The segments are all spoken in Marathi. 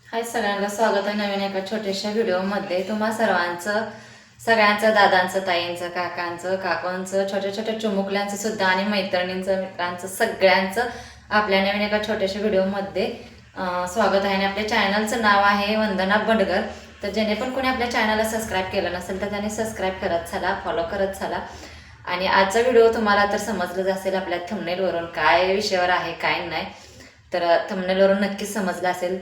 हाय सगळ्यांना स्वागत आहे नवीन एका छोट्याशा व्हिडिओमध्ये। तुम्हा सगळ्यांचं दादांचं, ताईंचं, काकांचं, काकांचं, छोट्या छोट्या चिमुकल्यांचं सुद्धा आणि मैत्रिणींचं, मित्रांचं, सगळ्यांचं आपल्या नवीन एका छोट्याशा व्हिडिओमध्ये स्वागत आहे। आणि आपल्या चॅनलचं नाव आहे वंदना बंडगर। तर जेणे पण कोणी आपल्या चॅनलला सबस्क्राईब केलं नसेल तर त्यांनी सबस्क्राईब करत चला, फॉलो करत चला। आणि आजचा व्हिडिओ तुम्हाला तर समजलंच असेल आपल्या थंबनेलवरून काय विषयावर आहे काय नाही, तर थंबनेलवरून नक्कीच समजलं असेल।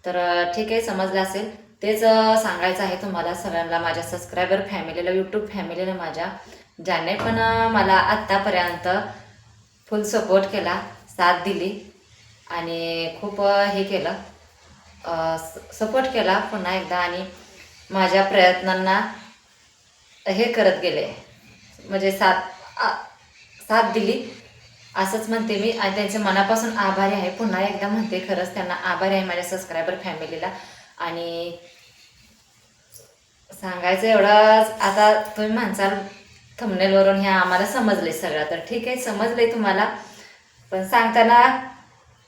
तर ठीक आहे, समजलं असेल तेच सांगायचं आहे तुम्हाला सगळ्यांना, माझ्या सबस्क्रायबर फॅमिलीला, यूट्यूब फॅमिलीला माझ्या, ज्याने पण मला आत्तापर्यंत फुल सपोर्ट केला, साथ दिली आणि खूप हे केलं, सपोर्ट केला पुन्हा एकदा आणि माझ्या प्रयत्नांना हे करत गेले, म्हणजे साथ दिली असंच म्हणते मी। आणि त्यांचे मनापासून आभारी आहे, पुन्हा एकदा म्हणते, खरंच त्यांना आभारी आहे माझ्या सबस्क्रायबर फॅमिलीला। आणि सांगायचं एवढंच, आता तुम्ही म्हणसाल थंबनेलवरून हे आम्हाला समजले सगळं, तर ठीक आहे, समजले तुम्हाला, पण सांगताना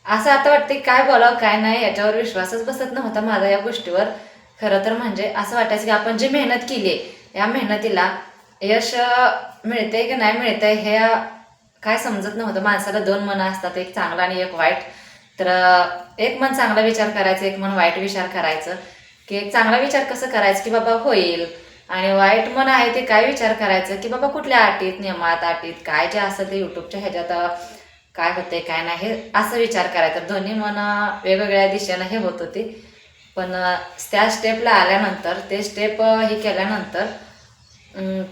असं आता वाटते काय बोलावं काय नाही, याच्यावर विश्वासच बसत नव्हता माझा या गोष्टीवर। खरं तर म्हणजे असं वाटायचं की आपण जी मेहनत केली आहे या मेहनतीला यश मिळते की नाही मिळते हे काय समजत नव्हतं। माणसाला दोन मनं असतात, एक चांगला आणि एक वाईट। तर एक मन चांगला विचार करायचं, एक मन वाईट विचार करायचं, की एक चांगला विचार कसं करायचं की बाबा होईल, आणि वाईट मन आहे ते काय विचार करायचं की बाबा कुठल्या अटीत, नियमात, अटीत काय जे असेल ते यूट्यूबच्या ह्याच्यात काय होते काय नाही हे असं विचार करायचं। दोन्ही मन वेगवेगळ्या दिशेनं हे होत होती, पण त्या स्टेपला आल्यानंतर, ते स्टेप हे केल्यानंतर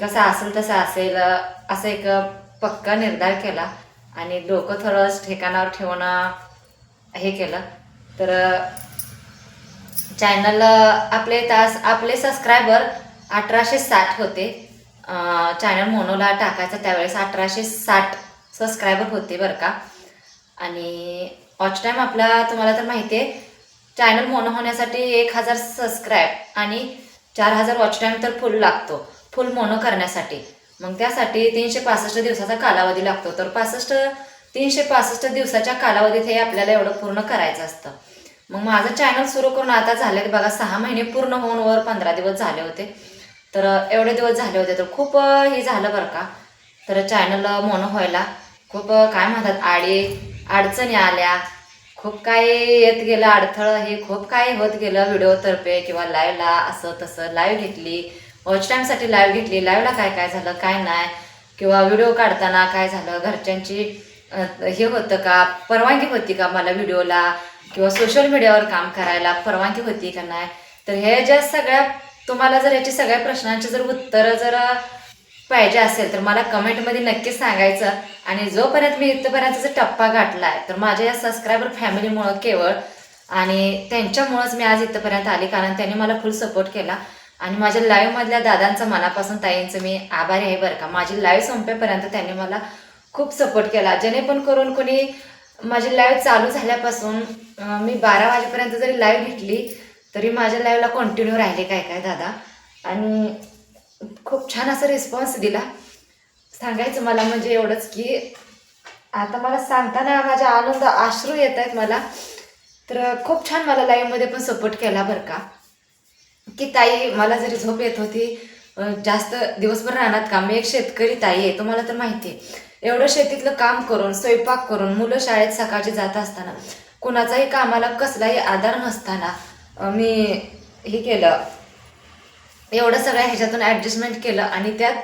कसं असेल तसं असेल असं एक पक्का निर्धार केला आणि डोकं थोडं ठिकाणावर ठेवून हे केलं। तर चॅनल आपले सबस्क्रायबर 1860 होते। चॅनल मोनोला टाकायचं त्यावेळेस 1860 सबस्क्रायबर होते बरं का। आणि वॉच टाईम आपला तुम्हाला तर माहिती आहे, चॅनल मोनो होण्यासाठी 1000 सबस्क्राईब आणि 4000 वॉच टाईम तर फुल लागतो, फुल मोनो करण्यासाठी। मग त्यासाठी 365 दिवसाचा कालावधी लागतो, तर 365 दिवसाच्या कालावधीत हे आपल्याला एवढं पूर्ण करायचं असतं। मग माझं चॅनल सुरू करून आता झाले बघा 6 महिने पूर्ण होऊन वर 15 दिवस झाले होते। तर एवढे दिवस झाले होते, तर खूप हे झालं बरं का। तर चॅनल मोनो व्हायला खूप काय म्हणतात अडचणी आल्या, खूप काय येत गेलं अडथळं, हे खूप काय होत गेलं व्हिडिओतर्फे किंवा लाईव्हला, असं तसं लाईव्ह घेतली, वॉच टाईमसाठी लाईव्ह घेतली, लाईव्हला काय काय झालं काय नाही, किंवा व्हिडिओ काढताना काय झालं, घरच्यांची हे होतं का, परवानगी होती का मला व्हिडिओला किंवा सोशल मीडियावर काम करायला परवानगी होती का नाही। तर हे ज्या सगळ्या तुम्हाला जर याची सगळ्या प्रश्नांची जर उत्तरं जर पाहिजे असेल तर मला कमेंटमध्ये नक्कीच सांगायचं। आणि जोपर्यंत मी इथपर्यंतचा टप्पा गाठला आहे तर माझ्या या सबस्क्रायबर फॅमिलीमुळं केवळ, आणि त्यांच्यामुळंच मी आज इथपर्यंत आली, कारण त्यांनी मला फुल सपोर्ट केला। आणि माझ्या लाईव्हमधल्या दादांचं, मनापासून ताईंचं मी आभारी आहे बरं का। माझी लाईव्ह संपेपर्यंत त्यांनी मला खूप सपोर्ट केला, जेणे पण करून कोणी माझी लाईव्ह चालू झाल्यापासून मी 12 वाजेपर्यंत जरी लाईव्ह घेतली तरी माझ्या लाईव्हला कंटिन्यू राहिले काय काय दादा, आणि खूप छान असा रिस्पॉन्स दिला। सांगायचं मला म्हणजे एवढंच की आता मला सांगताना माझ्या आनंद अश्रू येत आहेत मला। तर खूप छान मला लाईव्हमध्ये पण सपोर्ट केला बरं का, की ताई मला जरी झोप येत होती, जास्त दिवसभर राहणार काम, मी एक शेतकरी ताई आहे तुम्हाला तर माहिती आहे। एवढं शेतीतलं काम करून, स्वयंपाक करून, मुलं शाळेत सकाळची जात असताना, कुणाचाही कामाला कसलाही आधार नसताना मी हे केलं, एवढं सगळ्या ह्याच्यातून ॲडजस्टमेंट केलं आणि त्यात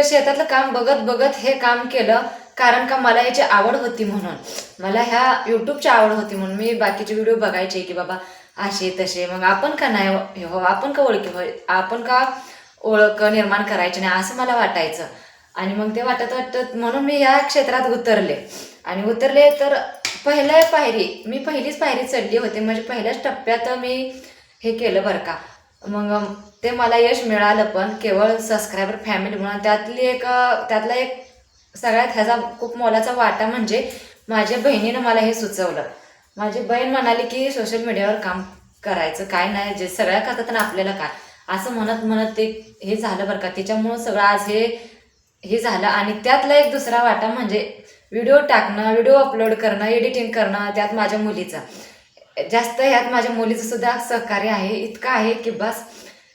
शेतातलं काम बघत बघत हे काम केलं। कारण का मला याची आवड होती, म्हणून मला ह्या यूट्यूबची आवड होती, म्हणून मी बाकीचे व्हिडिओ बघायचे की बाबा असे तसे, मग आपण का नाही हो, आपण का आपण का ओळख निर्माण करायची नाही असं मला वाटायचं। आणि मग ते वाटत वाटत म्हणून मी या क्षेत्रात उतरले, आणि उतरले तर मी पहिलीच पायरी चढली होते, म्हणजे पहिल्याच टप्प्यात मी हे केलं बरं का। मग ते मला यश मिळालं पण केवळ सबस्क्रायबर फॅमिली म्हणून। त्यातला एक सगळ्यात ह्याचा खूप मोलाचा वाटा म्हणजे माझ्या बहिणीनं मला हे सुचवलं। माझी बहीण म्हणाली की सोशल मीडियावर काम करायचं, काय नाही, जे सगळ्या करतात ना आपल्याला काय, असं म्हणत म्हणत ते हे झालं बरं का। त्याच्यामुळं सगळं आज हे झालं। आणि त्यातला एक दुसरा वाटा म्हणजे व्हिडिओ टाकणं, व्हिडिओ अपलोड करणं, एडिटिंग करणं, त्यात माझ्या मुलीचा जास्त ह्यात माझ्या मुलीचं सुद्धा सहकार्य आहे, इतकं आहे की बस.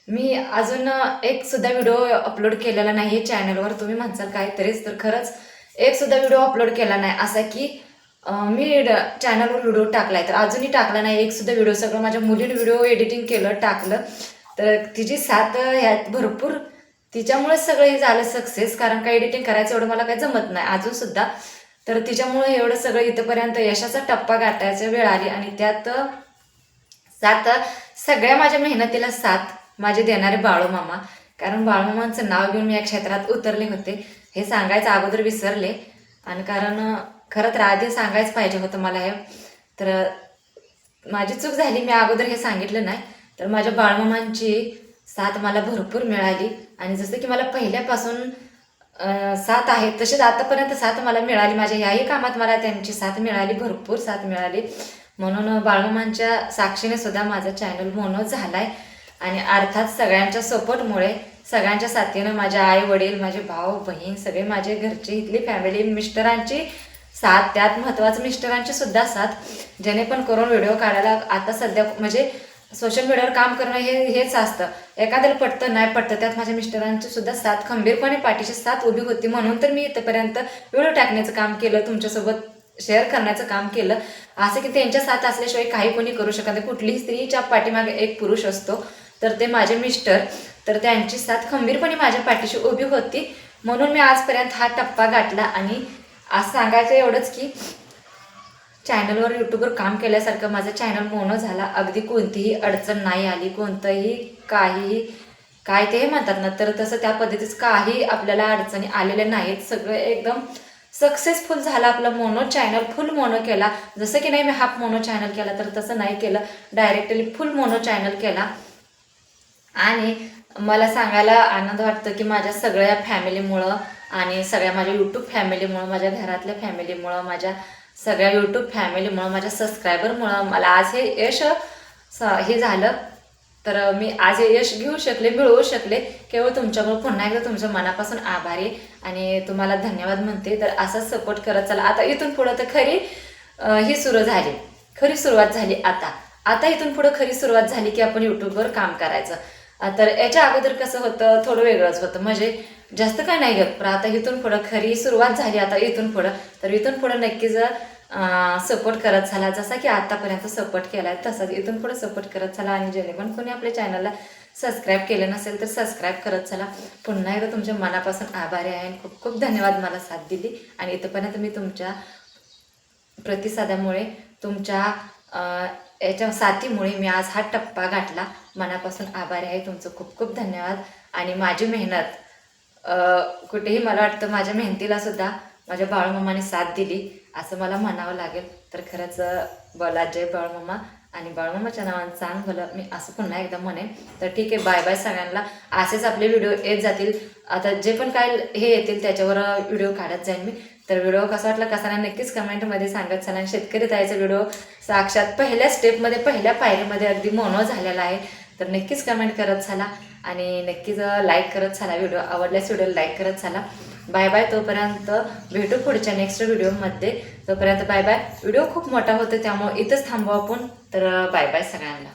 मी अजून एक सुद्धा व्हिडिओ अपलोड केलेला नाही आहे चॅनलवर. तुम्ही म्हणसाल काहीतरीच, तर खरंच एक सुद्धा व्हिडिओ अपलोड केला नाही असा की मी चॅनलवर व्हिडिओ टाकलाय तर अजूनही टाकला नाही एक सुद्धा व्हिडिओ. सगळं माझ्या मुलीने व्हिडिओ एडिटिंग केलं, टाकलं. तर तिची साथ ह्यात भरपूर, तिच्यामुळेच सगळं हे झालं सक्सेस. कारण का एडिटिंग करायचं एवढं मला काही जमत नाही अजूनसुद्धा. तर तिच्यामुळे एवढं सगळं इथंपर्यंत यशाचा टप्पा गाठायचा वेळ आली. आणि त्यात साथ सगळ्या माझ्या मेहनतीला साथ माझे देणारे बाळूमामा. कारण बाळूमामांचं नाव घेऊन मी या क्षेत्रात उतरले होते, हे सांगायचं अगोदर विसरले. आणि कारण खरं तर आधी सांगायचं पाहिजे होतं मला हे. तर माझी चूक झाली, मी अगोदर हे सांगितलं नाही. तर माझ्या बाळूमामांची साथ मला भरपूर मिळाली. आणि जसं की मला पहिल्यापासून साथ आहे तशीच आतापर्यंत साथ मला मिळाली. माझ्या याही कामात मला त्यांची साथ मिळाली, भरपूर साथ मिळाली. म्हणून बाळूमामांच्या साक्षीने सुद्धा माझा चॅनल मोनो झाला आहे. आणि अर्थात सगळ्यांच्या सपोर्टमुळे, सगळ्यांच्या साथीनं, माझे आई वडील, माझे भाऊ बहीण, सगळे माझे घरचे, इथली फॅमिली, मिस्टरांची साथ, त्यात महत्त्वाचं मिस्टरांची सुद्धा साथ. जेणे पण करून व्हिडिओ काढायला आता सध्या म्हणजे सोशल मीडियावर काम करणं हेच असतं. एखाद्याला पटतं नाही पटतं, त्यात माझ्या मिस्टरांची सुद्धा साथ खंबीरपणे पाठीशी साथ उभी होती. म्हणून तर मी इथंपर्यंत व्हिडिओ टाकण्याचं काम केलं, तुमच्यासोबत शेअर करण्याचं काम केलं. असं की त्यांच्या साथ असल्याशिवाय काही कोणी करू शकत नाही. कुठलीही स्त्रीच्या पाठीमागे एक पुरुष असतो, तर ते माझे मिस्टर. तर त्यांची साथ खंबीरपणे माझ्या पाठीशी उभी होती. म्हणून मी आजपर्यंत हा टप्पा गाठला. आणि आज सांगायचं एवढंच की चॅनलवर यूट्यूबवर काम केल्यासारखं माझं चॅनल मोनो झाला. अगदी कोणतीही अडचण नाही आली, कोणतंही काहीही काय ते म्हणतात ना, तर तसं त्या पद्धतीचं काही आपल्याला अडचणी आलेल्या नाहीत. सगळं एकदम सक्सेसफुल झालं आपलं मोनो चॅनल. फुल मोनो केला. जसं की नाही मी हाफ मोनो चॅनल केला, तर तसं नाही केलं, डायरेक्टली फुल मोनो चॅनल केला. आणि मला सांगायला आनंद वाटतो की माझ्या सगळ्या फॅमिलीमुळं आणि सगळ्या माझ्या यूट्यूब फॅमिलीमुळं, माझ्या घरातल्या फॅमिलीमुळं, माझ्या सगळ्या यूट्यूब फॅमिलीमुळं, माझ्या सबस्क्रायबरमुळं मला आज हे यश हे झालं. तर मी आज हे यश घेऊ शकले, मिळवू शकले केवळ तुमच्यामुळे. पुन्हा एकदा तुमच्या मनापासून आभारी आणि तुम्हाला धन्यवाद म्हणते. तर असाच सपोर्ट करत चला. आता इथून पुढं तर ही सुरू झाली, खरी सुरुवात झाली. आता इथून पुढं खरी सुरुवात झाली की आपण यूट्यूबवर काम करायचं. तर याच्या अगोदर कसं होतं, थोडं वेगळंच होतं, म्हणजे जास्त काय नाही घेत. पण आता इथून पुढं खरी सुरुवात झाली. आता इथून पुढं, तर इथून पुढं नक्कीच सपोर्ट करत झाला. जसा की आतापर्यंत सपोर्ट केला आहे तसाच इथून पुढं सपोर्ट करत चला. आणि जेणे पण कोणी आपल्या चॅनलला सबस्क्राईब केलं नसेल तर सबस्क्राईब करत चला. पुन्हा एकदा तुमच्या मनापासून आभारी आहे. खूप खूप धन्यवाद मला साथ दिली. आणि इथंपर्यंत मी तुमच्या प्रतिसादामुळे, तुमच्या याच्या साथीमुळे मी आज हा टप्पा गाठला. मनापासून आभारी आहे. तुमचं खूप खूप धन्यवाद. आणि माझी मेहनत कुठेही मला वाटतं माझ्या मेहनतीला सुद्धा माझ्या बाळूमामाने साथ दिली असं मला म्हणावं लागेल. तर खरंच बोला जय बाळूमामा. आणि बाळूमामाच्या नावानं सांग भलं, मी असं पुन्हा एकदा म्हणेन. तर ठीक आहे, बाय बाय सगळ्यांना. असेच आपले व्हिडिओ येत जातील. आता जे पण काय हे येतील त्याच्यावर व्हिडिओ काढत जाईन मी. तर व्हिडिओ कसा वाटला कसा नाही नक्कीच कमेंटमध्ये सांगत चला. आणि शेतकरी ताईचा व्हिडिओ साक्षात पहिल्या स्टेपमध्ये, पहिल्या पायरीमध्ये अगदी मोनो झालेला आहे. तर नक्कीच कमेंट करत चला. आणि नक्कीच लाईक करत चला. व्हिडिओ आवडल्यास व्हिडिओ लाईक करत चला. Bye bye. तोपर्यंत भेटू पुढच्या नेक्स्ट व्हिडिओमध्ये. तोपर्यंत बाय बाय. व्हिडिओ खूप मोठा होतो त्यामुळे इथंच थांबू आपण. तर बाय बाय सगळ्यांना.